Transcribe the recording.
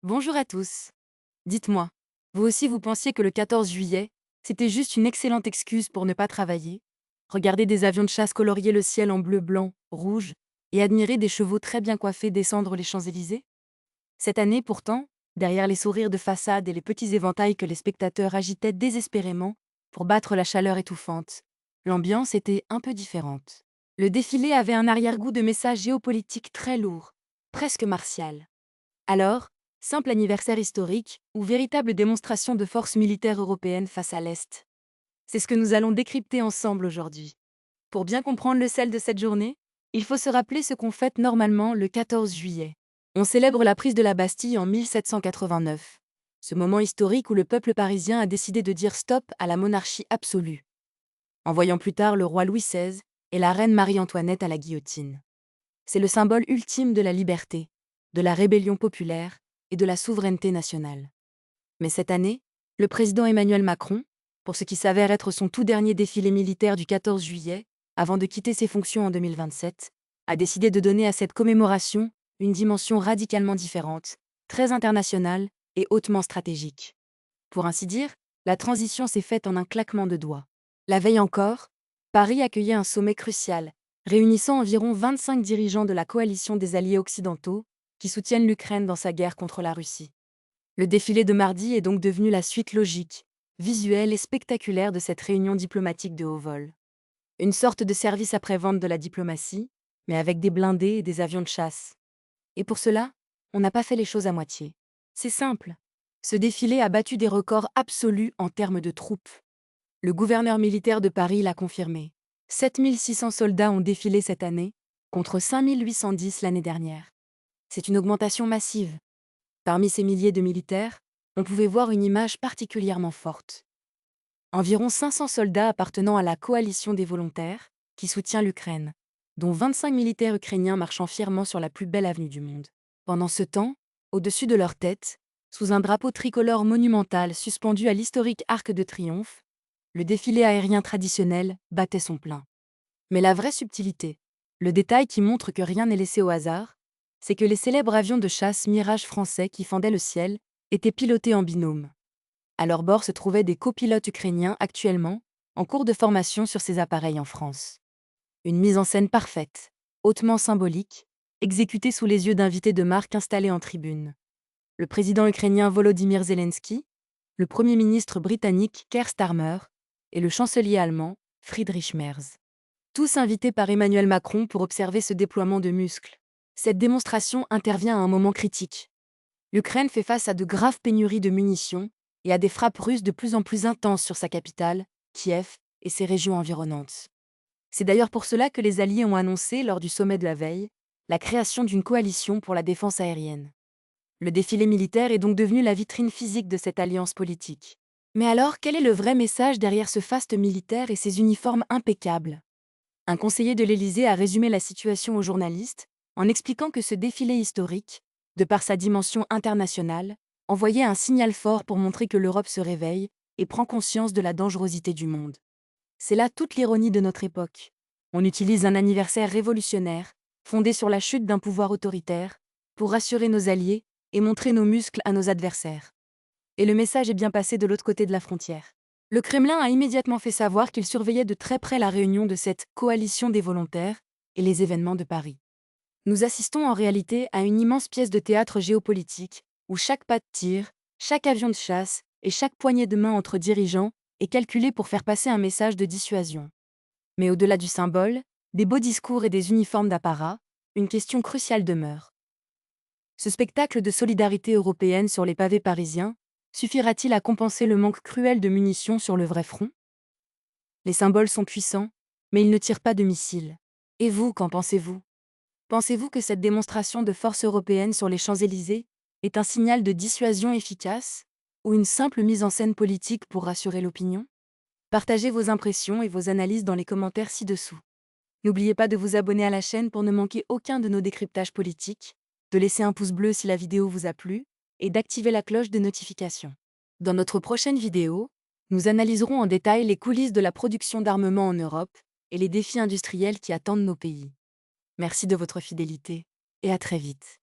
Bonjour à tous. Dites-moi, vous aussi vous pensiez que le 14 juillet, c'était juste une excellente excuse pour ne pas travailler? Regarder des avions de chasse colorier le ciel en bleu, blanc, rouge, et admirer des chevaux très bien coiffés descendre les Champs-Élysées? Cette année, pourtant, derrière les sourires de façade et les petits éventails que les spectateurs agitaient désespérément pour battre la chaleur étouffante, l'ambiance était un peu différente. Le défilé avait un arrière-goût de message géopolitique très lourd, presque martial. Alors, simple anniversaire historique ou véritable démonstration de force militaire européenne face à l'Est? C'est ce que nous allons décrypter ensemble aujourd'hui. Pour bien comprendre le sel de cette journée, il faut se rappeler ce qu'on fête normalement le 14 juillet. On célèbre la prise de la Bastille en 1789. Ce moment historique où le peuple parisien a décidé de dire stop à la monarchie absolue, en voyant plus tard le roi Louis XVI et la reine Marie-Antoinette à la guillotine. C'est le symbole ultime de la liberté, de la rébellion populaire et de la souveraineté nationale. Mais cette année, le président Emmanuel Macron, pour ce qui s'avère être son tout dernier défilé militaire du 14 juillet, avant de quitter ses fonctions en 2027, a décidé de donner à cette commémoration une dimension radicalement différente, très internationale et hautement stratégique. Pour ainsi dire, la transition s'est faite en un claquement de doigts. La veille encore, Paris accueillait un sommet crucial, réunissant environ 25 dirigeants de la coalition des alliés occidentaux qui soutiennent l'Ukraine dans sa guerre contre la Russie. Le défilé de mardi est donc devenu la suite logique, visuelle et spectaculaire de cette réunion diplomatique de haut vol. Une sorte de service après-vente de la diplomatie, mais avec des blindés et des avions de chasse. Et pour cela, on n'a pas fait les choses à moitié. C'est simple. Ce défilé a battu des records absolus en termes de troupes. Le gouverneur militaire de Paris l'a confirmé. 7 600 soldats ont défilé cette année, contre 5 810 l'année dernière. C'est une augmentation massive. Parmi ces milliers de militaires, on pouvait voir une image particulièrement forte. Environ 500 soldats appartenant à la coalition des volontaires, qui soutient l'Ukraine, dont 25 militaires ukrainiens marchant fièrement sur la plus belle avenue du monde. Pendant ce temps, au-dessus de leur tête, sous un drapeau tricolore monumental suspendu à l'historique Arc de Triomphe, le défilé aérien traditionnel battait son plein. Mais la vraie subtilité, le détail qui montre que rien n'est laissé au hasard, c'est que les célèbres avions de chasse Mirage français qui fendaient le ciel étaient pilotés en binôme. À leur bord se trouvaient des copilotes ukrainiens actuellement en cours de formation sur ces appareils en France. Une mise en scène parfaite, hautement symbolique, exécutée sous les yeux d'invités de marque installés en tribune. Le président ukrainien Volodymyr Zelensky, le premier ministre britannique Keir Starmer et le chancelier allemand Friedrich Merz. Tous invités par Emmanuel Macron pour observer ce déploiement de muscles. Cette démonstration intervient à un moment critique. L'Ukraine fait face à de graves pénuries de munitions et à des frappes russes de plus en plus intenses sur sa capitale, Kiev, et ses régions environnantes. C'est d'ailleurs pour cela que les Alliés ont annoncé, lors du sommet de la veille, la création d'une coalition pour la défense aérienne. Le défilé militaire est donc devenu la vitrine physique de cette alliance politique. Mais alors, quel est le vrai message derrière ce faste militaire et ces uniformes impeccables? Un conseiller de l'Élysée a résumé la situation aux journalistes en expliquant que ce défilé historique, de par sa dimension internationale, envoyait un signal fort pour montrer que l'Europe se réveille et prend conscience de la dangerosité du monde. C'est là toute l'ironie de notre époque. On utilise un anniversaire révolutionnaire, fondé sur la chute d'un pouvoir autoritaire, pour rassurer nos alliés et montrer nos muscles à nos adversaires. Et le message est bien passé de l'autre côté de la frontière. Le Kremlin a immédiatement fait savoir qu'il surveillait de très près la réunion de cette coalition des volontaires et les événements de Paris. Nous assistons en réalité à une immense pièce de théâtre géopolitique où chaque pas de tir, chaque avion de chasse et chaque poignée de main entre dirigeants est calculé pour faire passer un message de dissuasion. Mais au-delà du symbole, des beaux discours et des uniformes d'apparat, une question cruciale demeure. Ce spectacle de solidarité européenne sur les pavés parisiens suffira-t-il à compenser le manque cruel de munitions sur le vrai front? Les symboles sont puissants, mais ils ne tirent pas de missiles. Et vous, qu'en pensez-vous? Pensez-vous que cette démonstration de force européenne sur les Champs-Élysées est un signal de dissuasion efficace ou une simple mise en scène politique pour rassurer l'opinion? Partagez vos impressions et vos analyses dans les commentaires ci-dessous. N'oubliez pas de vous abonner à la chaîne pour ne manquer aucun de nos décryptages politiques, de laisser un pouce bleu si la vidéo vous a plu et d'activer la cloche de notification. Dans notre prochaine vidéo, nous analyserons en détail les coulisses de la production d'armement en Europe et les défis industriels qui attendent nos pays. Merci de votre fidélité et à très vite.